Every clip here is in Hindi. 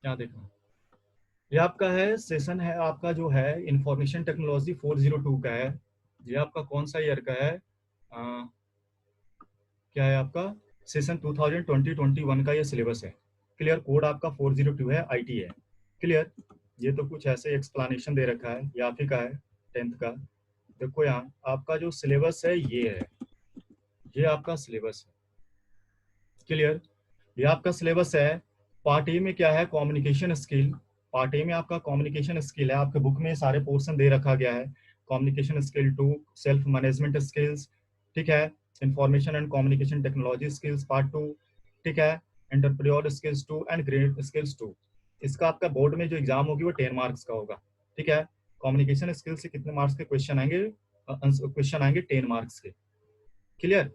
यहाँ देखना, ये आपका है सेशन है आपका जो है इंफॉर्मेशन टेक्नोलॉजी 402 का है। ये आपका कौन सा ईयर का है? क्या है आपका? सेशन 2020-21 का ये सिलेबस है। क्लियर। कोड आपका 402 है, आईटी है। क्लियर। ये तो कुछ ऐसे एक्सप्लेनेशन दे रखा है, ये आप ही का है 10th का। देखो यहाँ आपका जो सिलेबस है ये है, ये आपका सिलेबस है। क्लियर। ये आपका सिलेबस है। पार्ट ए में क्या है? Communication skill. पार्ट ए में आपका कम्युनिकेशन स्किल है, आपके बुक में सारे पोर्शन दे रखा गया है। Communication skill 2, self management skills, ठीक है। Information and communication technology skills part 2, ठीक है। Entrepreneur skills 2 and grade skills 2। इसका आपका बोर्ड में जो एग्जाम होगी वो 10 मार्क्स का होगा, ठीक है। कम्युनिकेशन स्किल से कितने मार्क्स के क्वेश्चन आएंगे? क्वेश्चन आएंगे 10 मार्क्स के। क्लियर।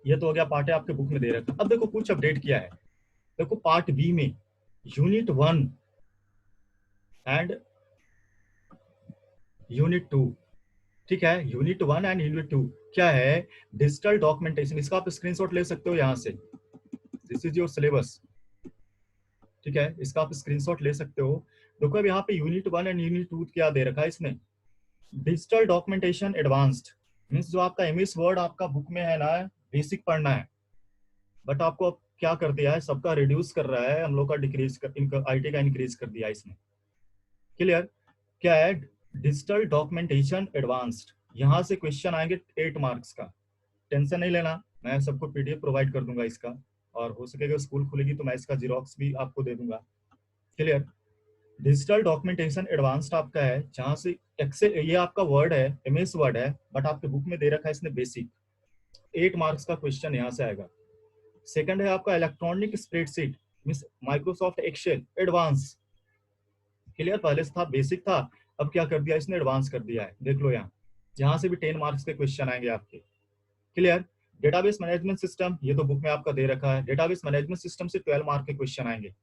ये तो हो गया पार्ट है, आपके बुक में दे रखा है। अब देखो कुछ अपडेट किया है। देखो पार्ट बी में यूनिट 1 एंड यूनिट 2, ठीक है। यूनिट 1 एंड यूनिट 2 क्या है? Digital documentation. इसका आप स्क्रीनशॉट ले सकते हो यहाँ से, दिस इज योर सिलेबस, ठीक है। इसका आप स्क्रीनशॉट ले सकते हो। देखो अब यहाँ पे यूनिट 1 एंड यूनिट 2 क्या दे रखा है इसने? डिजिटल डॉक्यूमेंटेशन एडवांस्ड, मीन्स जो आपका एमएस वर्ड आपका बुक में है ना, बेसिक पढ़ना है, बट आपको अब क्या कर दिया है, सबका रिड्यूस कर रहा है, हम लोग का डिक्रीज कर, इनका आईटी का इंक्रीज कर दिया इसने। क्लियर। क्या है? Digital documentation advanced. यहाँ से क्वेश्चन आएंगे 8 मार्क्स का। टेंशन नहीं लेना, मैं सबको पीडीएफ प्रोवाइड कर दूंगा इसका, और हो सकेगा स्कूल खुलेगी तो मैं इसका जीरोक्स भी आपको दे दूंगा। क्लियर। डिजिटल डॉक्यूमेंटेशन एडवांस्ड आपका है, जहां से एक्सेल, ये आपका वर्ड है, एमएस वर्ड है, बट आपके बुक में दे रखा है इसने बेसिक। 8 मार्क्स का क्वेश्चन यहाँ से आएगा। सेकंड है आपका electronic spreadsheet, means Microsoft Excel advance. Clear. पहले से था बेसिक था, अब क्या कर दिया इसने? एडवांस कर दिया है। देख लो यहाँ, जहां से भी 10 मार्क्स के क्वेश्चन आएंगे आपके। क्लियर। डेटाबेस मैनेजमेंट सिस्टम, ये तो बुक में आपका दे रखा है, डेटाबेस मैनेजमेंट सिस्टम से 12 मार्क के क्वेश्चन आएंगे।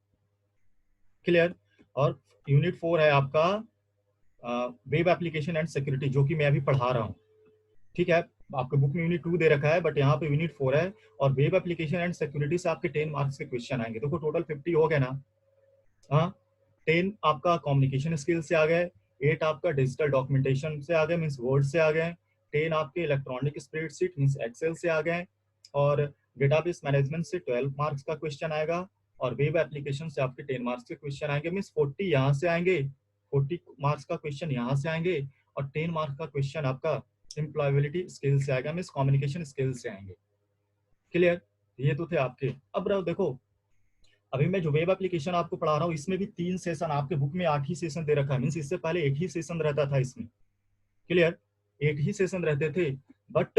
क्लियर। और यूनिट 4 है आपका वेब एप्लीकेशन एंड सिक्योरिटी, जो कि मैं अभी पढ़ा रहा हूँ, ठीक है। आपके बुक में यूनिट 2 दे रखा है, बट यहाँ पे यूनिट 4 है, और वेब एप्लीकेशन एंड सिक्योरिटी से आपके 10 मार्क्स के क्वेश्चन आएंगे। देखो टोटल 50 हो गए ना। हाँ, 10 आपका कम्युनिकेशन स्किल से आ गए, 8 आपका डिजिटल डॉक्यूमेंटेशन से आ गए, मीन्स वर्ड से आ गए, 10 आपके इलेक्ट्रॉनिक स्प्रेडशीट मीन्स एक्सेल से आ गए, और डेटाबेस मैनेजमेंट से 12 मार्क्स का क्वेश्चन आएगा, और वेब एप्लीकेशन से आपके 10 मार्क्स के क्वेश्चन आएंगे, मीन्स 40 यहाँ से आएंगे, 40 मार्क्स का क्वेश्चन यहाँ से आएंगे, और 10 मार्क्स का क्वेश्चन आपका एम्प्लॉयबिलिटी स्किल से आएगा, मीन्स कम्युनिकेशन स्किल से आएंगे। क्लियर। ये तो थे आपके। अब देखो, अभी मैं जो वेब एप्लीकेशन आपको पढ़ा रहा हूँ, इसमें भी 3 सेशन, आपके बुक में 8 ही सेशन दे रखा है, मीन्स इससे पहले 1 ही सेशन रहता था इसमें। क्लियर। 8 ही सेशन रहते थे, बट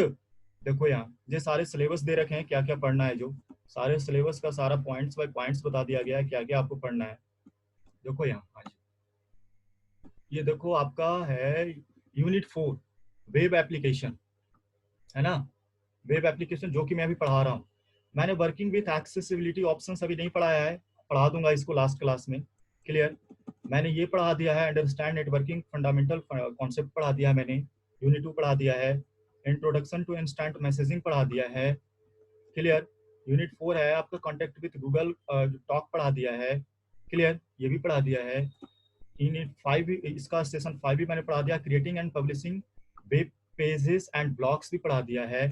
देखो यहाँ ये सारे सिलेबस दे रखे हैं, क्या क्या पढ़ना है, जो सारे सिलेबस का सारा पॉइंट्स बाय पॉइंट्स बता दिया गया है, क्या क्या आपको पढ़ना है। देखो यहाँ आज ये देखो आपका है यूनिट 4 वेब एप्लीकेशन, है ना। वेब एप्लीकेशन जो कि मैं अभी पढ़ा रहा हूँ। मैंने वर्किंग विथ एक्सेसिबिलिटी ऑप्शंस अभी नहीं पढ़ाया है, पढ़ा दूंगा इसको लास्ट क्लास में। क्लियर। मैंने ये पढ़ा दिया है, अंडरस्टैंड नेटवर्किंग फंडामेंटल कॉन्सेप्ट पढ़ा दिया है मैंने, यूनिट 2 पढ़ा दिया है, इंट्रोडक्शन टू इंस्टेंट मैसेजिंग पढ़ा दिया है। क्लियर। यूनिट 4 है आपका कॉन्टेक्ट विथ गूगल टॉक पढ़ा दिया है। क्लियर, ये भी पढ़ा दिया है। यूनिट 5 इसका सेशन 5 भी मैंने पढ़ा दिया, creating and publishing web pages and blogs भी पढ़ा दिया है।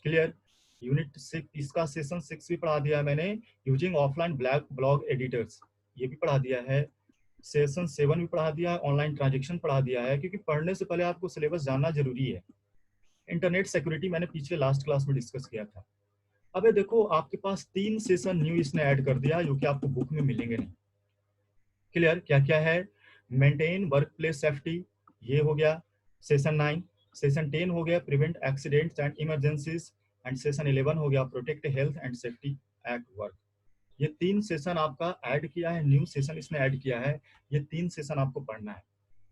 क्लियर। यूनिट 6 इसका सेशन 6 भी पढ़ा दिया है मैंने, यूजिंग ऑफलाइन ब्लॉग एडिटर्स, ये भी पढ़ा दिया है। सेशन 7 भी पढ़ा दिया है, ऑनलाइन ट्रांजेक्शन पढ़ा दिया है, क्योंकि पढ़ने से पहले आपको सिलेबस जानना जरूरी है। इंटरनेट सिक्योरिटी मैंने पिछले लास्ट क्लास में डिस्कस किया था। अब देखो आपके पास 3 सेशन न्यू इसने ऐड कर दिया, जो कि आपको बुक में मिलेंगे नहीं। क्लियर। क्या क्या है? मेंटेन वर्क प्लेस सेफ्टी, ये हो गया सेशन 9। सेशन 10 हो गया prevent accidents and emergencies, and session 11 हो गया protect health and safety at work. ये 3 सेशन आपका ऐड किया है, न्यू सेशन इसने ऐड किया है, ये 3 सेशन आपको पढ़ना है।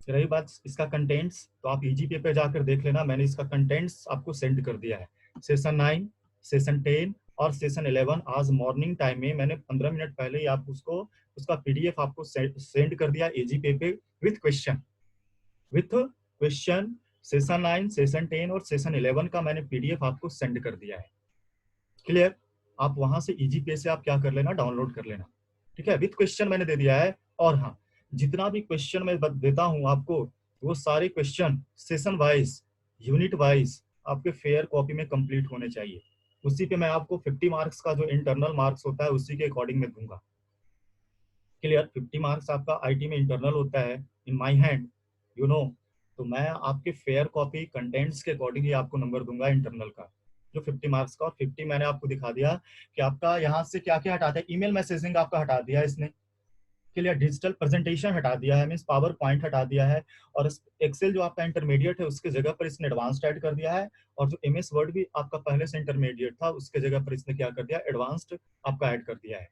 रही बात इसका कंटेंट्स, तो आप इजी पे जाकर देख लेना, मैंने इसका कंटेंट्स आपको सेंड कर दिया है। सेशन 9, सेशन 10 और सेशन 11 आज मॉर्निंग टाइम में मैंने 15 मिनट पहले ही आप उसको उसका पीडीएफ आपको सेंड कर दिया इजी पे विथ क्वेश्चन, सेशन 9, सेशन 10 और सेशन 11 का मैंने पीडीएफ आपको सेंड कर दिया है। क्लियर। आप वहां से इजी पे से आप क्या कर लेना, डाउनलोड कर लेना। ठीक है, विथ क्वेश्चन मैंने दे दिया है। और हाँ, जितना भी क्वेश्चन मैं देता हूँ आपको, वो सारे question session wise, unit wise आपके फेयर कॉपी में कंप्लीट होने चाहिए। उसी पे मैं आपको 50 मार्क्स का जो इंटरनल मार्क्स होता है उसी के अकॉर्डिंग में दूंगा। क्लियर? 50 मार्क्स आपका आईटी में इंटरनल होता है in my hand, you know. तो मैं आपके फेयर कॉपी कंटेंट्स के अकॉर्डिंग ही आपको नंबर दूंगा इंटरनल का, जो 50 मार्क्स का। और 50 मैंने आपको दिखा दिया कि आपका यहाँ से क्या क्या हटा दिया। ईमेल मैसेजिंग आपका हटा दिया है इसने। क्लियर? डिजिटल प्रेजेंटेशन हटा दिया है, मीन्स पावर पॉइंट हटा दिया है। और एक्सेल जो आपका इंटरमीडिएट है उसके जगह पर इसने एडवांस्ड ऐड कर दिया है। और जो एमएस वर्ड भी आपका पहले से इंटरमीडिएट था उसके जगह पर इसने क्या कर दिया, एडवांस्ड आपका ऐड कर दिया है।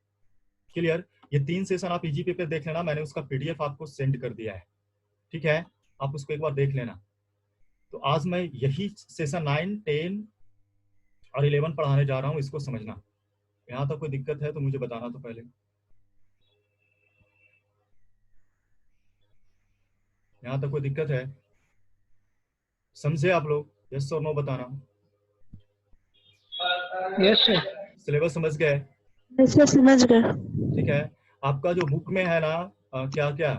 क्लियर? ये 3 सेशन आप इजी पे देख लेना, मैंने उसका पीडीएफ आपको सेंड कर दिया है। ठीक है, आप उसको एक बार देख लेना। तो आज मैं यही सेशन 9, 10 और 11 पढ़ाने जा रहा हूँ, इसको समझना। यहाँ तक कोई दिक्कत है तो मुझे बताना। तो पहले यहाँ तक कोई दिक्कत है? समझे आप लोग? यस और नो बताना। Yes sir. सिलेबस समझ गए? ऐसे समझ गए। ठीक है। आपका जो बुक में है ना, क्या क्या,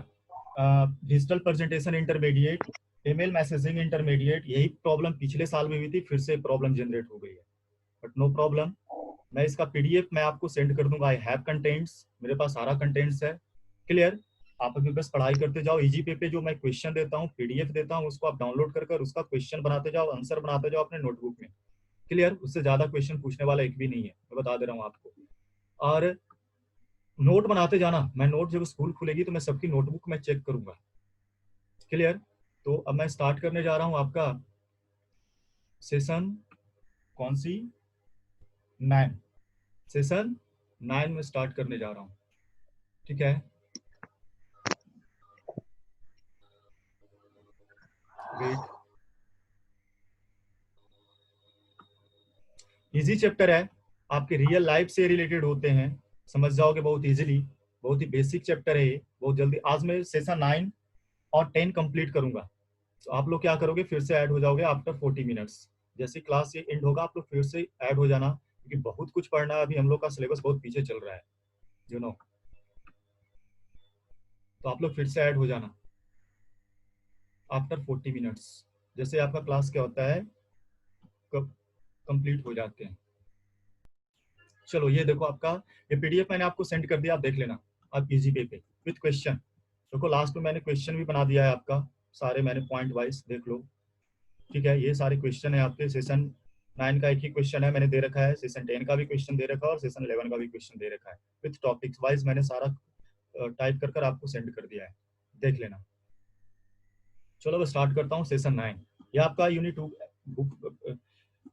digital presentation intermediate, email messaging intermediate, यही प्रॉब्लम पिछले साल में हुई थी, फिर से प्रॉब्लम जनरेट हो गई है। बट नो प्रॉब्लम, मैं इसका पीडीएफ मैं आपको सेंड कर दूंगा। आई हैव कंटेंट्स, मेरे पास सारा कंटेंट्स है। क्लियर? आप अभी बस पढ़ाई करते जाओ। इजी पे जो मैं क्वेश्चन देता हूँ, पीडीएफ देता हूँ, उसको आप डाउनलोड कर उसका क्वेश्चन बनाते जाओ, आंसर बनाते जाओ अपने नोटबुक में। क्लियर? उससे ज्यादा क्वेश्चन पूछने वाला एक भी नहीं है, मैं बता दे रहा हूँ आपको। और नोट बनाते जाना, मैं नोट जब स्कूल खुलेगी तो मैं सबकी नोटबुक में चेक करूंगा। क्लियर? तो अब मैं स्टार्ट करने जा रहा हूँ आपका सेशन, कौन सी, 9, सेशन 9 में स्टार्ट करने जा रहा हूँ। ठीक है, वेट। इजी चैप्टर है, आपके रियल लाइफ से रिलेटेड होते हैं, समझ जाओगे बहुत इजीली। बहुत ही बेसिक चैप्टर है ये, बहुत जल्दी। आज मैं सेशन 9 और 10 कंप्लीट करूंगा। तो आप लोग क्या करोगे, फिर से ऐड हो जाओगे आफ्टर 40 मिनट्स। जैसे क्लास ये एंड होगा आप लोग फिर से ऐड हो जाना, क्योंकि बहुत कुछ पढ़ना है अभी, हम लोग का सिलेबस बहुत पीछे चल रहा है, यू नो। तो आप लोग फिर से ऐड हो जाना आफ्टर 40 मिनट्स। जैसे आपका क्लास क्या होता है, कब कंप्लीट हो जाते हैं। चलो ये देखो, आपका ये पीडीएफ मैंने आपको सेंड कर दिया, आप देख लेना। आप इजी पे विथ क्वेश्चन देखो, लास्ट में मैंने क्वेश्चन भी बना दिया है आपका, सारे मैंने पॉइंट वाइज देख लो। ठीक है, ये सारे क्वेश्चन है आपके। सेशन 9 का एक ही क्वेश्चन है मैंने दे रखा है, सेशन 10 का भी क्वेश्चन दे रखा है और सेशन 11 का भी क्वेश्चन दे रखा है। विथ टॉपिक्स वाइज मैंने सारा टाइप कर आपको सेंड कर दिया है, देख लेना। चलो मैं स्टार्ट करता हूँ सेशन 9। ये आपका यूनिट 2 बुक,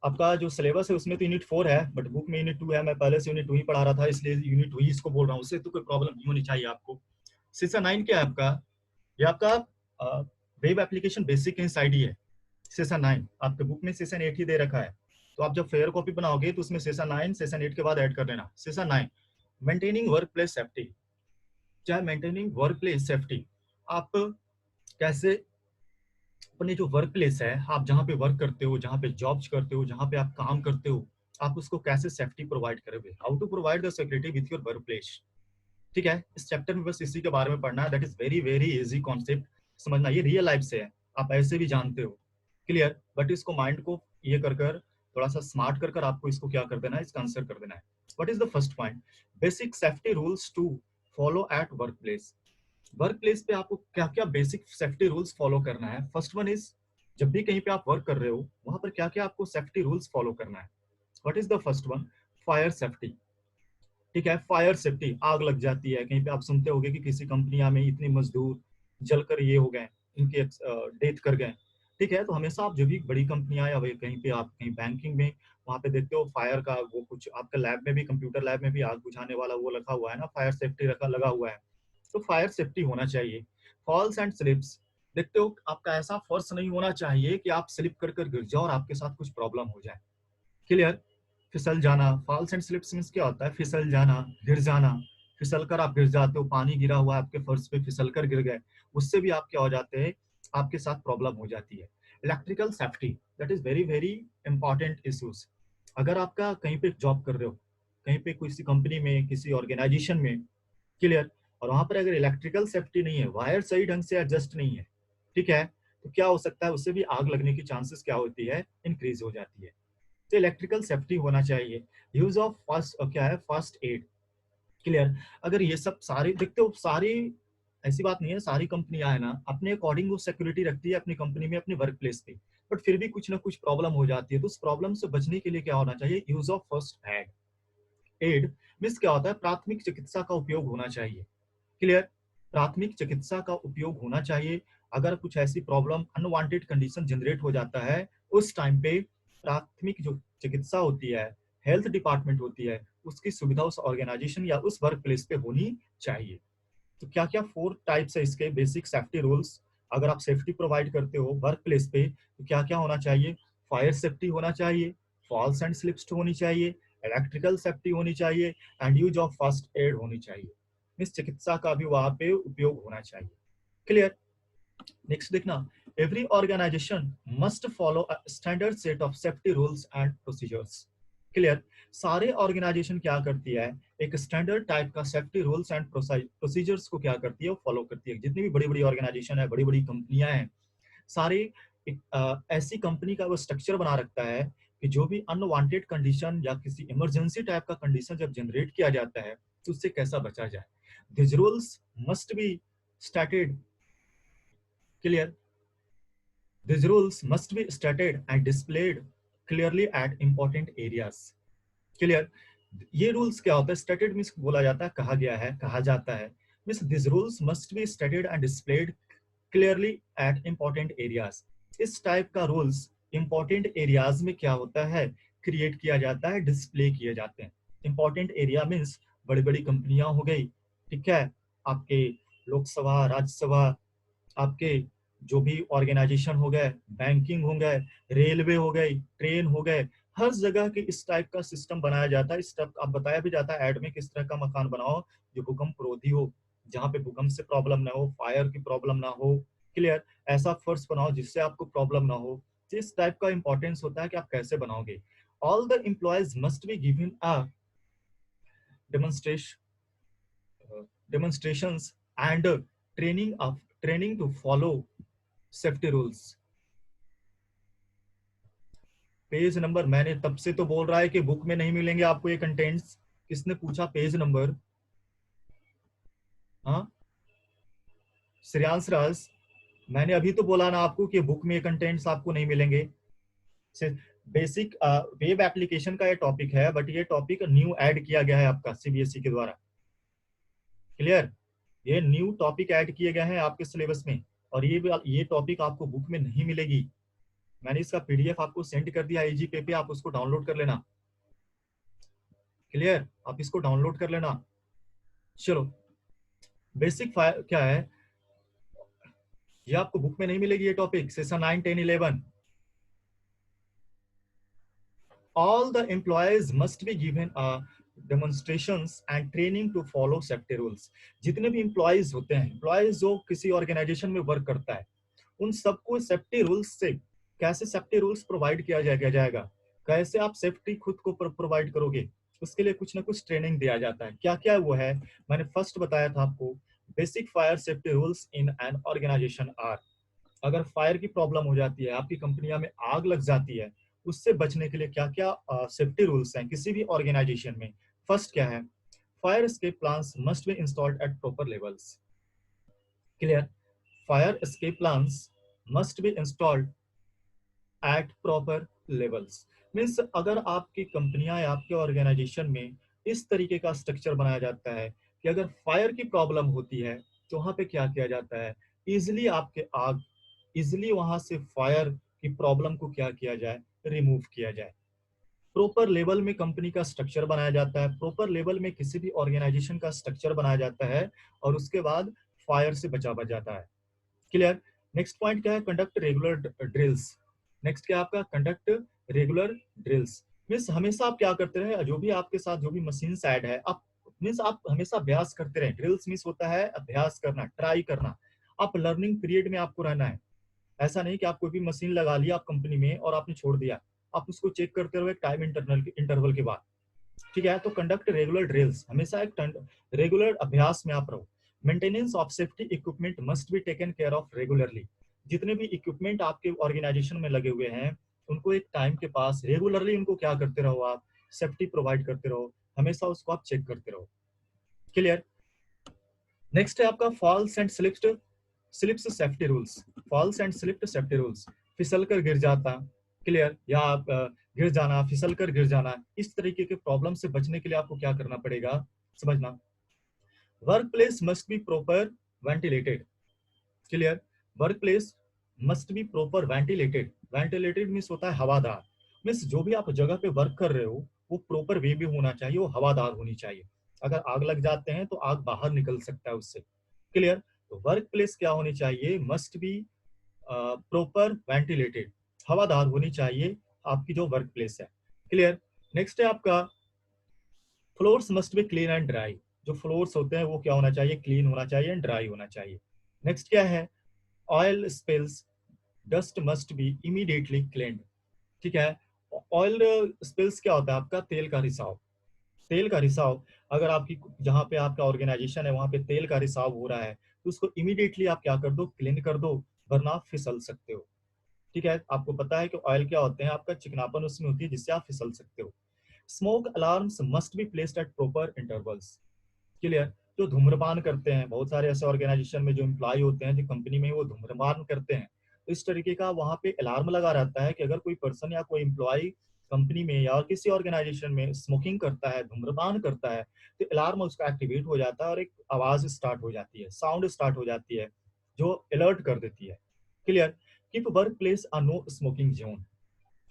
आपका जो सिलेबस है उसमें तो यूनिट 4 है, बट बुक में यूनिट 2 है। मैं पहले से यूनिट 2 ही पढ़ा रहा था, इसलिए यूनिट 2 ही इसको बोल रहा हूँ, उससे तो कोई प्रॉब्लम नहीं होनी चाहिए आपको। सेशन 9 क्या है आपका, ये आपका web application basic inside he है। सेशन 9 आपके बुक में सेशन 8 ही दे रखा है, तो आप जब फेयर कॉपी बनाओगे तो उसमें सेशन 9 सेशन 8 के बाद ऐड कर लेना। Session 9 maintaining work place safety. चाहे मेंटेनिंग वर्क प्लेस सेफ्टी, आप कैसे अपने जो वर्क प्लेस है, आप जहाँ पे वर्क करते हो, जहाँ पे जॉब्स करते हो, जहाँ पे आप काम करते हो, आप उसको कैसे सेफ्टी प्रोवाइड करोगे, how to provide the security with your work place. ठीक है, इस चैप्टर में बस इसी के बारे में पढ़ना है। That is very very easy concept, समझना। ये रियल लाइफ से है, आप ऐसे भी जानते हो। क्लियर? बट इसको माइंड को ये कर थोड़ा सा स्मार्ट कर आपको इसको क्या कर देना है, इसका आंसर कर देना है। What is the first point, basic safety rules to follow at work place. Work place पे आपको क्या क्या बेसिक सेफ्टी रूल्स फॉलो करना है। फर्स्ट वन इज, जब भी कहीं पे आप वर्क कर रहे हो वहां पर क्या क्या आपको सेफ्टी रूल्स फॉलो करना है। What is the first one, fire safety. ठीक है, फायर सेफ्टी, आग लग जाती है कहीं पे, आप सुनते होंगे कि किसी कंपनियां में इतने मजदूर जलकर ये हो गए, इनके डेथ कर गए। ठीक है, तो हमेशा आप जो भी बड़ी कंपनियां या कहीं पे आप कहीं बैंकिंग में वहां पे देखते हो फायर का वो कुछ, आपका लैब में भी, कंप्यूटर लैब में भी आग बुझाने वाला वो रखा हुआ है ना, फायर सेफ्टी रखा लगा हुआ है। तो फायर सेफ्टी होना चाहिए। फॉल्स एंड स्लिप्स, देखते हो आपका ऐसा फर्श नहीं होना चाहिए कि आप स्लिप कर गिर जाओ और आपके साथ कुछ प्रॉब्लम हो जाए। क्लियर? फिसल जाना, फॉल्स एंड स्लिप्स मींस क्या होता है, फिसल जाना, गिर जाना। फिसल कर आप गिर जाते हो, पानी गिरा हुआ है आपके फर्श पे, फिसल कर गिर गए, उससे भी आप क्या हो जाते हैं, आपके साथ प्रॉब्लम हो जाती है। Electrical safety, that is very very important issues. अगर आपका कहीं पे जॉब कर रहे हो, कहीं पे किसी कंपनी में, किसी ऑर्गेनाइजेशन में, क्लियर। और वहां पर अगर इलेक्ट्रिकल सेफ्टी नहीं है, वायर सही ढंग से एडजस्ट नहीं है, ठीक है, तो क्या हो सकता है, उससे भी आग लगने की चांसेस क्या होती है, इंक्रीज हो जाती है। तो इलेक्ट्रिकल सेफ्टी होना चाहिए। यूज ऑफ फर्स्ट क्या है, फर्स्ट एड। क्लियर। अगर ये सब सारी देखते हो, सारी ऐसी बात नहीं है, सारी कंपनियां है ना अपने अकॉर्डिंग वो सिक्योरिटी रखती है अपनी कंपनी में, अपने वर्क प्लेस पे, बट फिर भी कुछ ना कुछ प्रॉब्लम हो जाती है। तो उस प्रॉब्लम से बचने के लिए क्या होना चाहिए, use of first aid. Aid means क्या होता है, प्राथमिक चिकित्सा का उपयोग होना चाहिए। क्लियर। प्राथमिक चिकित्सा का उपयोग होना चाहिए। अगर कुछ ऐसी प्रॉब्लम, अनवांटेड कंडीशन जनरेट हो जाता है, उस टाइम पे प्राथमिक जो चिकित्सा होती है, हेल्थ डिपार्टमेंट होती है, उसकी सुविधा उस ऑर्गेनाइजेशन या उस वर्क प्लेस पे होनी चाहिए। तो क्या क्या 4 टाइप्स है इसके बेसिक सेफ्टी रूल्स। अगर आप सेफ्टी प्रोवाइड करते हो वर्क प्लेस पे, तो क्या क्या होना चाहिए, फायर सेफ्टी होना चाहिए, फॉल्स एंड स्लिप्स होनी चाहिए, इलेक्ट्रिकल सेफ्टी होनी चाहिए, and use of first add होनी चाहिए। इस चिकित्सा का भी वहां पे उपयोग होना चाहिए। क्लियर। नेक्स्ट देखना, every organisation must follow a standard set of safety rules and procedures. Clear. सारे ऑर्गेनाइजेशन क्या करती है, एक स्टैंडर्ड टाइप का सेफ्टी रूल्स एंड प्रोसीजर्स को क्या करती है, वो फॉलो करती है। जितनी भी बड़ी बड़ी ऑर्गेनाइजेशन है, बड़ी बड़ी कंपनियां हैं, सारे एक ऐसी कंपनी का वो स्ट्रक्चर बना रखता है कि जो भी अनवांटेड कंडीशन या किसी इमरजेंसी टाइप का कंडीशन जब जनरेट किया जाता है, तो उससे कैसा बचा जाए। This rules must be started. Clear. These rules must be stated and displayed clearly at important areas. Clear. ये रूल्स क्या होता है, स्टेटेड मीन्स बोला जाता है, कहा गया है, कहा जाता है। Means this rules must be stated and displayed clearly at important areas. इस टाइप का रूल्स इंपॉर्टेंट एरियाज में क्या होता है, क्रिएट किया जाता है, डिस्प्ले किए जाते हैं। इंपॉर्टेंट एरिया मीन्स बड़ी बड़ी कंपनियां हो गई, ठीक है, आपके लोकसभा, राज्यसभा, आपके जो भी ऑर्गेनाइजेशन हो गए, बैंकिंग हो गए, रेलवे हो गई, ट्रेन हो गए, हर जगह के इस टाइप का सिस्टम बनाया जाता है। इस टाइप आप बताया भी जाता है ऐड में, किस तरह का मकान बनाओ जो भूकंप रोधी हो, जहाँ पे भूकंप से प्रॉब्लम ना हो, फायर की प्रॉब्लम ना हो। क्लियर। ऐसा फर्श बनाओ जिससे आपको प्रॉब्लम ना हो। तो इस टाइप का इंपॉर्टेंस होता है कि आप कैसे बनाओगे। All the employees must be given a demonstration demonstrations and training to follow safety rules। Page number मैंने तब से तो बोल रहा है कि बुक में नहीं मिलेंगे आपको ये कंटेंट्स। किसने पूछा पेज नंबर? हाँ, श्रेयांश राज, मैंने अभी तो बोला ना आपको कि बुक में कंटेंट्स आपको नहीं मिलेंगे। सिर्फ बेसिक वेब एप्लीकेशन का ये टॉपिक है, बट ये टॉपिक न्यू ऐड किया गया है आपका सीबीएसई के द्वारा। क्लियर। ये न्यू टॉपिक ऐड किए गए हैं आपके सिलेबस में, और ये टॉपिक आपको बुक में नहीं मिलेगी। मैंने इसका पीडीएफ आपको सेंड कर दिया आईजी पे, आप उसको डाउनलोड कर लेना। क्लियर, आप इसको डाउनलोड कर लेना। चलो, बेसिक क्या है, ये आपको बुक में नहीं मिलेगी ये topic, session 9, 10, 11। All the employees must be given demonstrations and training to follow safety rules। जितने भी एम्प्लॉयज होते हैं, एम्प्लॉयज जो किसी ऑर्गेनाइजेशन में वर्क करता है, उन सबको सेफ्टी रूल्स से, कैसे सेफ्टी रूल्स प्रोवाइड किया जाएगा, कैसे आप सेफ्टी खुद को प्रोवाइड करोगे, उसके लिए कुछ ना कुछ ट्रेनिंग दिया जाता है। क्या क्या वो है, मैंने फर्स्ट बताया था आपको, basic fire safety rules in an organisation are. अगर फायर की प्रॉब्लम हो जाती है, आपकी कंपनियां में आग लग जाती है, उससे बचने के लिए क्या क्या सेफ्टी रूल्स हैं किसी भी ऑर्गेनाइजेशन में। फर्स्ट क्या है, fire escape plans must be installed eight proper levels. Clear. Fire escape plans must be installed eight proper levels. Means अगर आपकी कंपनियां या आपके ऑर्गेनाइजेशन में इस तरीके का स्ट्रक्चर बनाया जाता है कि अगर फायर की प्रॉब्लम होती है, तो वहां पे क्या किया जाता है, इजिली आपके आग, इजिली वहां से फायर की प्रॉब्लम को क्या किया जाए, रिमूव किया जाए। प्रॉपर लेवल में कंपनी का स्ट्रक्चर बनाया जाता है, प्रॉपर लेवल में किसी भी ऑर्गेनाइजेशन का स्ट्रक्चर बनाया जाता है, और उसके बाद फायर से बचा जाता है। क्लियर। नेक्स्ट पॉइंट क्या है, कंडक्ट रेगुलर ड्रिल्स। नेक्स्ट क्या आपका, कंडक्ट रेगुलर ड्रिल्स। मीन्स हमेशा आप क्या करते रहे, जो भी आपके साथ जो भी मशीन साइड है, आप मीन्स आप हमेशा अभ्यास करते रहे। ड्रिल्स मीन्स होता है अभ्यास करना, ट्राई करना। आप लर्निंग पीरियड में आपको रहना है। ऐसा नहीं कि आप कोई भी मशीन लगा लिया आप कंपनी में और आपने छोड़ दिया, आप उसको चेक करते रहो एक टाइम इंटरवल के बाद। ठीक है, तो कंडक्ट रेगुलर ड्रिल्स, हमेशा एक रेगुलर अभ्यास में आप रहो। Maintenance of safety equipment must be taken care of regularly, जितने भी इक्विपमेंट आपके ऑर्गेनाइजेशन में लगे हुए हैं उनको एक टाइम के पास रेगुलरली उनको क्या करते रहो, आप सेफ्टी प्रोवाइड करते रहो, हमेशा उसको आप चेक करते रहो। क्लियर। नेक्स्ट है आपका falls and slips safety rules. Falls and slipped safety rules, फिसल कर गिर जाता, क्लियर, या आप गिर जाना, फिसल कर गिर जाना, इस तरीके के प्रॉब्लम से बचने के लिए आपको क्या करना पड़ेगा, समझना। Work place must be proper ventilated, clear. Work place must be proper ventilated, ventilated means होता है हवादार, मीन्स जो भी आप जगह पे वर्क कर रहे हो वो प्रॉपर वे में होना चाहिए, वो हवादार होनी चाहिए। अगर आग लग जाते हैं तो आग बाहर निकल सकता है उससे, क्लियर। तो वर्क प्लेस क्या होनी चाहिए, मस्ट बी प्रॉपर वेंटिलेटेड, हवादार होनी चाहिए आपकी जो वर्क प्लेस है, क्लियर। नेक्स्ट है आपका floors must be clean and dry, जो फ्लोर्स होते हैं वो क्या होना चाहिए, क्लीन होना चाहिए एंड ड्राई होना चाहिए। नेक्स्ट क्या है, oil spills dust must be immediately cleaned, ठीक है। ऑयल स्पिल्स क्या होता है, आपका तेल का रिसाव, तेल का रिसाव, अगर आपकी जहाँ पे आपका ऑर्गेनाइजेशन है वहां पे तेल का रिसाव हो रहा है तो उसको इमीडिएटली आप क्या कर दो, क्लीन कर दो, वरना आप फिसल सकते हो, ठीक है। आपको पता है कि ऑयल क्या होते हैं, आपका चिकनापन उसमें होती है जिससे आप फिसल सकते हो। Smoke alarms must be placed at proper intervals, clear. जो धूम्रपान करते हैं, बहुत सारे ऐसे ऑर्गेनाइजेशन में जो एम्प्लॉय होते हैं जो कंपनी में वो धूम्रपान करते हैं, तो इस तरीके का वहां पे अलार्म लगा रहता है कि अगर कोई पर्सन या कोई एम्प्लॉय कंपनी में या किसी ऑर्गेनाइजेशन में स्मोकिंग करता है, धूम्रपान करता है, तो अलार्म उसका एक्टिवेट हो जाता है और एक आवाज स्टार्ट हो जाती है, साउंड स्टार्ट हो जाती है जो अलर्ट कर देती है, clear. Keep work place a no smoking zone,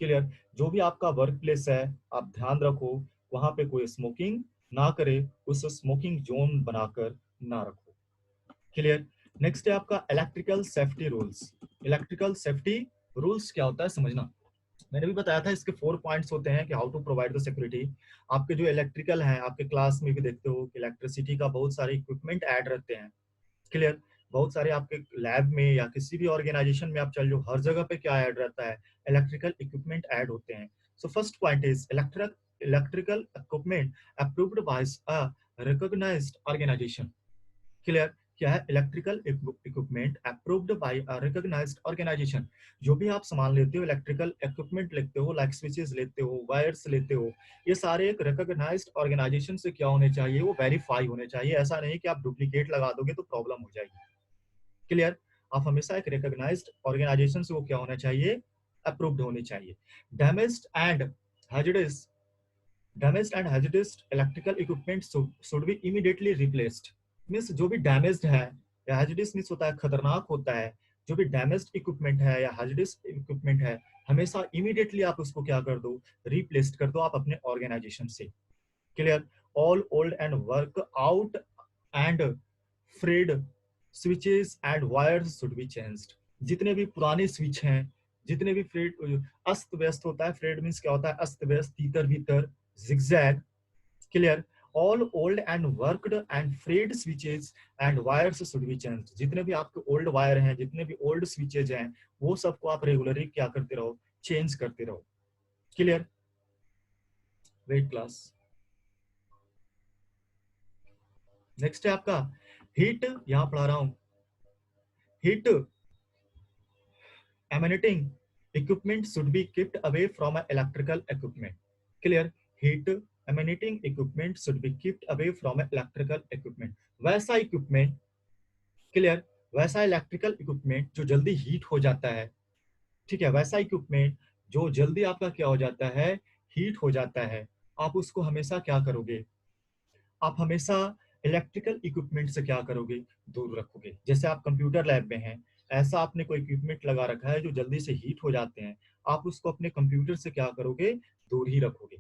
clear. जो भी आपका वर्क प्लेस है आप ध्यान रखो वहां पे कोई स्मोकिंग ना करे, उस स्मोकिंग जोन बनाकर ना रखो, क्लियर। नेक्स्ट है आपका electrical safety rules. Electrical safety rules क्या होता है समझना, मैंने भी बताया था इसके 4 पॉइंट्स होते हैं कि how to provide the security. आपके जो इलेक्ट्रिकल हैं, आपके क्लास में भी देखते हो कि इलेक्ट्रिसिटी का बहुत सारे इक्विपमेंट ऐड रहते हैं, क्लियर। बहुत सारे आपके लैब में या किसी भी ऑर्गेनाइजेशन में आप चल लो, हर जगह पे क्या ऐड रहता है, इलेक्ट्रिकल इक्विपमेंट ऐड होते हैं। So first point is electrical equipment approved by a recognised organisation, clear. क्या है, electrical equipment approved by a recognised organisation. जो भी आप सामान लेते हो, इलेक्ट्रिकल इक्विपमेंट लेते हो, लाइक स्विचेस लेते हो, वायर्स लेते हो, ये सारे एक रिकॉग्नाइज्ड ऑर्गेनाइजेशन से क्या होने चाहिए, वो वेरीफाई होने चाहिए। ऐसा नहीं कि आप डुप्लीकेट लगा दोगे तो प्रॉब्लम हो जाएगी, क्लियर। आप हमेशा एक रिकॉग्नाइज्ड ऑर्गेनाइजेशन से वो क्या होना चाहिए, अप्रूव्ड होनी चाहिए। Damaged and hazardous damaged and hazardous electrical equipment should be immediately replaced, means जो भी डैमेज्ड है या हैजर्डस मींस होता है खतरनाक होता है, जो भी डैमेज्ड इक्विपमेंट है या हैजर्डस इक्विपमेंट है, हमेशा इमीडिएटली आप उसको क्या कर दो, रिप्लेस कर दो आप अपने ऑर्गेनाइजेशन से, clear. All old and work out and frayed switches and wires should be changed, जितने भी पुराने स्विच हैं, जितने भी फ्रेड अस्त व्यस्त होता है, फ्रेड मींस क्या होता है, अस्त व्यस्त, तीतर भीतर, zigzag, clear. All old and worked and frayed switches and wires should be changed, जितने भी आपके ओल्ड वायर हैं, जितने भी ओल्ड स्विचेज हैं, वो सबको आप रेगुलरली क्या करते रहो, चेंज करते रहो, क्लियर। Weight class. नेक्स्ट है आपका हीट, यहां पढ़ा रहा हूं, heat emanating equipment should be kept away from electrical equipment, clear। heat emanating equipment should be kept away from electrical equipment, वैसा equipment, clear, वैसा electrical equipment जो जल्दी हीट हो जाता है, ठीक है, वैसा इक्विपमेंट जो जल्दी आपका क्या हो जाता है, हीट हो जाता है, आप उसको हमेशा क्या करोगे, आप हमेशा इलेक्ट्रिकल इक्विपमेंट से क्या करोगे, दूर रखोगे। जैसे आप कंप्यूटर लैब में हैं, ऐसा आपने कोई इक्विपमेंट लगा रखा है जो जल्दी से हीट हो जाते हैं, आप उसको अपने कंप्यूटर से क्या करोगे, दूर ही रखोगे,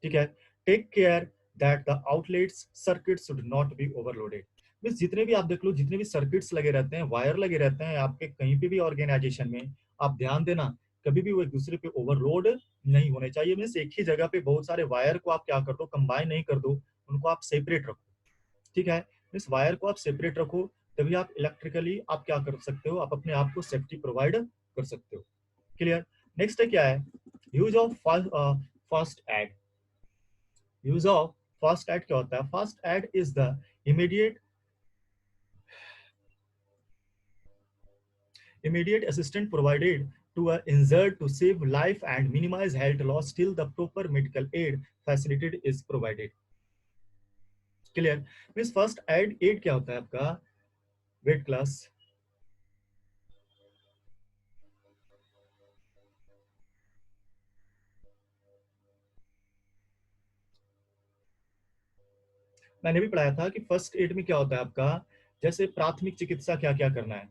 ठीक है। Take care that the outlets circuit should not be overloaded, means जितने भी आप देख लो, जितने भी सर्किट्स लगे रहते हैं, वायर लगे रहते हैं आपके कहीं पे भी ऑर्गेनाइजेशन में, आप ध्यान देना कभी भी वो एक दूसरे पे ओवरलोड नहीं होने चाहिए, मींस एक ही जगह पे बहुत सारे वायर को आप क्या कर दो, कंबाइन नहीं कर दो, उनको आप सेपरेट रखो, ठीक है। इस वायर को आप सेपरेट रखो, तभी आप इलेक्ट्रिकली आप क्या कर सकते हो, आप अपने आप को सेफ्टी प्रोवाइड कर सकते हो, क्लियर। नेक्स्ट है क्या है, use of fast aid, use of first aid क्या होता है? First aid is the immediate assistance provided to an injured to save life and minimize health loss till the proper medical aid facility is provided. Clear? Means first aid क्या होता है आपका? वेट क्लास मैंने भी पढ़ाया था कि फर्स्ट एड में क्या होता है आपका, जैसे प्राथमिक चिकित्सा क्या क्या करना है,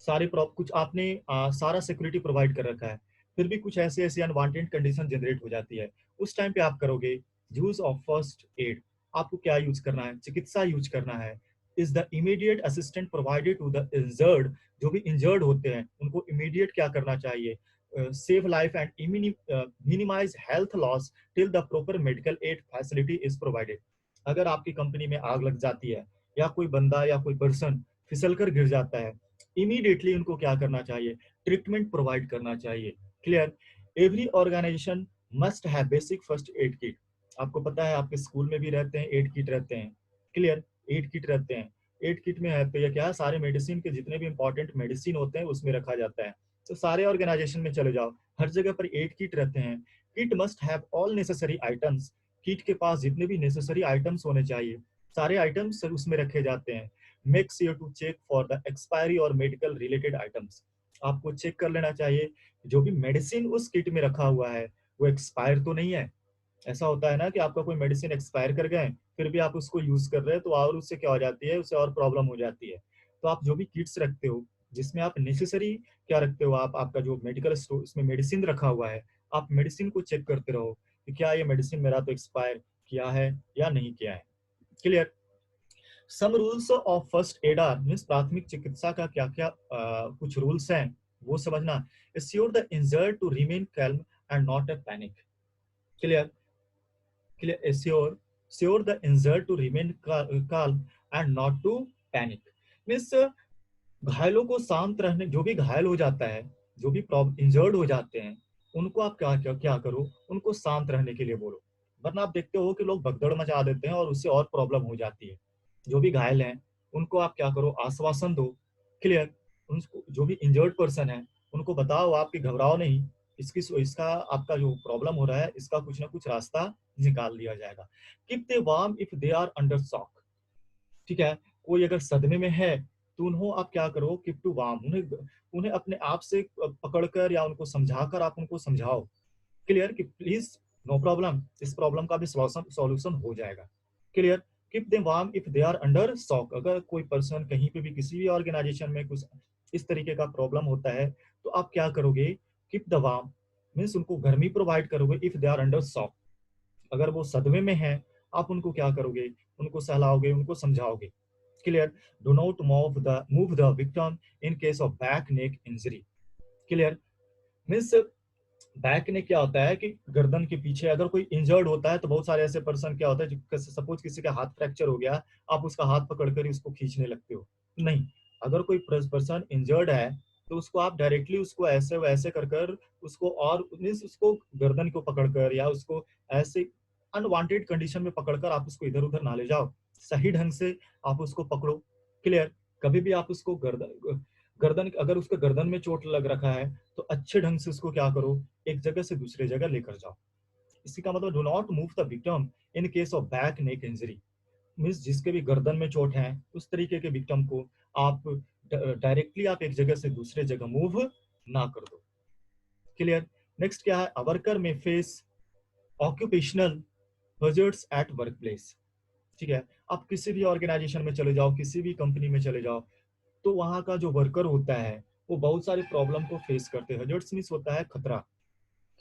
सारे कुछ आपने सारा सिक्योरिटी प्रोवाइड कर रखा है, फिर भी कुछ ऐसे ऐसे अनवांटेड कंडीशन जनरेट हो जाती है, उस टाइम पे आप करोगे यूज ऑफ फर्स्ट एड। आपको क्या यूज करना है? चिकित्सा यूज करना है। Is the immediate assistant provided to the injured, जो भी इंजर्ड होते हैं उनको इमीडिएट क्या करना चाहिए? Save life and minimise health loss till the proper medical aid facility is provided. अगर आपकी कंपनी में आग लग जाती है या कोई बंदा या कोई पर्सन फिसल कर गिर जाता है, इमीडिएटली उनको क्या करना चाहिए? ट्रीटमेंट प्रोवाइड करना चाहिए। Clear? Every organisation must have basic first aid kit. आपको पता है आपके स्कूल में भी रहते हैं, एड किट रहते हैं। क्लियर? एड किट रहते हैं। एड किट में है तो ये क्या, सारे मेडिसिन के जितने भी इंपॉर्टेंट मेडिसिन होते हैं उसमें रखा जाता है। तो सारे ऑर्गेनाइजेशन में चले जाओ, हर जगह पर एड किट रहते हैं। Kit must have all necessary items. Kit के पास जितने भी नेसेसरी आइटम्स होने चाहिए सारे आइटम्स उसमें रखे जाते हैं। Make sure to check for the expiry और मेडिकल रिलेटेड आइटम्स। आपको चेक कर लेना चाहिए जो भी मेडिसिन उस किट में रखा हुआ है वो एक्सपायर तो नहीं है। ऐसा होता है ना कि आपका कोई मेडिसिन एक्सपायर कर गए फिर भी आप उसको यूज कर रहे हैं तो और उससे क्या हो जाती है, उससे और प्रॉब्लम हो जाती है। तो आप जो भी किट्स रखते हो जिसमें आप नेसेसरी क्या रखते हो, आप आपका जो मेडिकल स्टोर उसमें मेडिसिन रखा हुआ है, आप मेडिसिन को चेक करते रहो कि क्या ये मेडिसिन मेरा तो एक्सपायर किया है या नहीं किया है। Clear? Some rules of first aid are means प्राथमिक चिकित्सा का क्या क्या कुछ रूल्स हैं वो समझना। Sure the injured to remain calm and not a panic. Clear? Clear? Sure the injured to remain calm and not to panic. Means घायलों को शांत रहने, जो भी घायल हो जाता है, जो भी इंजर्ड हो जाते हैं उनको आप क्या क्या क्या करो, उनको शांत रहने के लिए बोलो। वरना आप देखते हो कि लोग भगदड़ मचा देते हैं और उससे और प्रॉब्लम हो जाती है। जो भी घायल हैं उनको आप क्या करो, आश्वासन दो। क्लियर? उनको जो भी इंजर्ड पर्सन है उनको बताओ आपकी घबराओ नहीं, इसकी इसका आपका जो प्रॉब्लम हो रहा है इसका कुछ ना कुछ रास्ता निकाल दिया जाएगा। Keep they warm if they are under shock. ठीक है? कोई अगर सदमे में है तो उन्हों आप क्या करो, कीप टू वार्म, उन्हें उन्हें अपने आप से पकड़कर या उनको समझाकर आप उनको समझाओ। क्लियर? कि प्लीज नो प्रॉब्लम, इस प्रॉब्लम का भी सॉल्यूशन हो जाएगा। Clear? Keep them warm if they are under shock. अगर कोई पर्सन कहीं पे भी किसी भी ऑर्गेनाइजेशन में कुछ इस तरीके का प्रॉब्लम होता है तो आप क्या करोगे? कीप द वार्म मीन्स उनको गर्मी प्रोवाइड करोगे if they are under shock. अगर वो सदमे में है आप उनको क्या करोगे? उनको सहलाओगे, उनको समझाओगे। Clear? Do not move the victim in case of back neck injury. Clear? Means back neck क्या होता है कि गर्दन के पीछे अगर कोई इंजर्ड होता है तो बहुत सारे ऐसे पर्सन क्या होता है, सपोज किसी का हाथ फ्रैक्चर हो गया, आप उसका हाथ पकड़कर ही उसको खींचने लगते हो। नहीं, अगर कोई पर्सन इंजर्ड है तो उसको आप डायरेक्टली उसको ऐसे वैसे कर कर उसको और मीन्स उसको गर्दन को पकड़कर या उसको ऐसे अनवांटेड कंडीशन में पकड़कर आप उसको इधर उधर ना ले जाओ, सही ढंग से आप उसको पकड़ो। क्लियर? कभी भी आप उसको गर्दन गर्दन अगर उसके गर्दन में चोट लग रखा है तो अच्छे ढंग से उसको क्या करो, एक जगह से दूसरे जगह लेकर जाओ। इसी का मतलब do not move the victim in case of back neck injury. Means जिसके भी गर्दन में चोट है उस तरीके के विक्टिम को आप डायरेक्टली आप एक जगह से दूसरे जगह मूव ना कर दो। क्लियर? नेक्स्ट क्या है? वर्कर में face occupational hazards eight work place. ठीक है? आप किसी भी ऑर्गेनाइजेशन में चले जाओ, किसी भी कंपनी में चले जाओ, तो वहाँ का जो वर्कर होता है वो बहुत सारे प्रॉब्लम को फेस करते हैं। हजर्ड्स मीन्स होता है खतरा।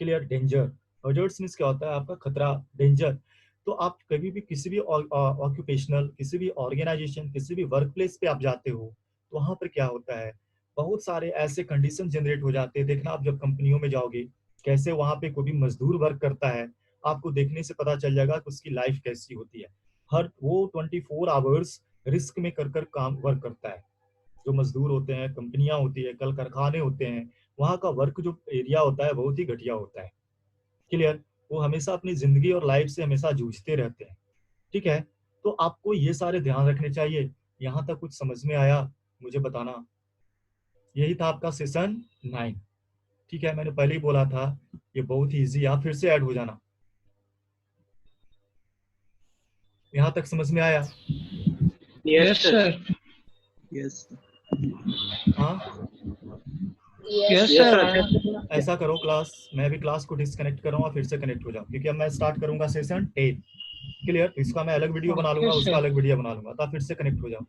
क्लियर? डेंजर। हजर्ड्स मीन्स क्या होता है? आपका खतरा, डेंजर। तो आप कभी भी किसी भी ऑक्यूपेशनल, किसी भी ऑर्गेनाइजेशन, किसी भी वर्क प्लेस पे आप जाते हो तो वहां पर क्या होता है, बहुत सारे ऐसे कंडीशन जनरेट हो जाते हैं। देखना आप जब कंपनियों में जाओगे कैसे वहां पे कोई भी मजदूर वर्क करता है, आपको देखने से पता चल जाएगा कि उसकी लाइफ कैसी होती है। हर वो 24 आवर्स रिस्क में कर कर काम वर्क करता है। जो मजदूर होते हैं, कंपनियां होती है, कल कारखाने होते हैं, वहाँ का वर्क जो एरिया होता है बहुत ही घटिया होता है। क्लियर? वो हमेशा अपनी जिंदगी और लाइफ से हमेशा जूझते रहते हैं। ठीक है, तो आपको ये सारे ध्यान रखने चाहिए। यहाँ तक कुछ समझ में आया मुझे बताना। यही था आपका सेशन 9। ठीक है, मैंने पहले ही बोला था ये बहुत ही इजी, आप फिर से ऐड हो जाना। यहाँ तक समझ में आया? Yes sir. यस हाँ, यस सर। ऐसा करो क्लास, मैं भी क्लास को डिस्कनेक्ट कर रहा हूँ, फिर से कनेक्ट हो जाओ, क्योंकि अब मैं स्टार्ट करूंगा सेशन 10। क्लियर? इसका मैं अलग वीडियो बना लूंगा, उसका अलग वीडियो बना लूंगा, तो आप फिर से कनेक्ट हो जाओ।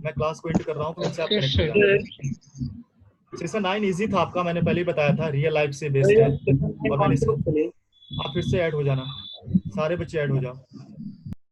मैं क्लास को एंड कर रहा हूँ, फिर से आप कनेक्ट हो जाओ। सेशन 9 इजी था आपका, मैंने पहले ही बताया था, रियल लाइफ से बेस्ड है। और मैंने इसको, आप फिर से ऐड हो जाना, सारे बच्चे ऐड हो जाओ।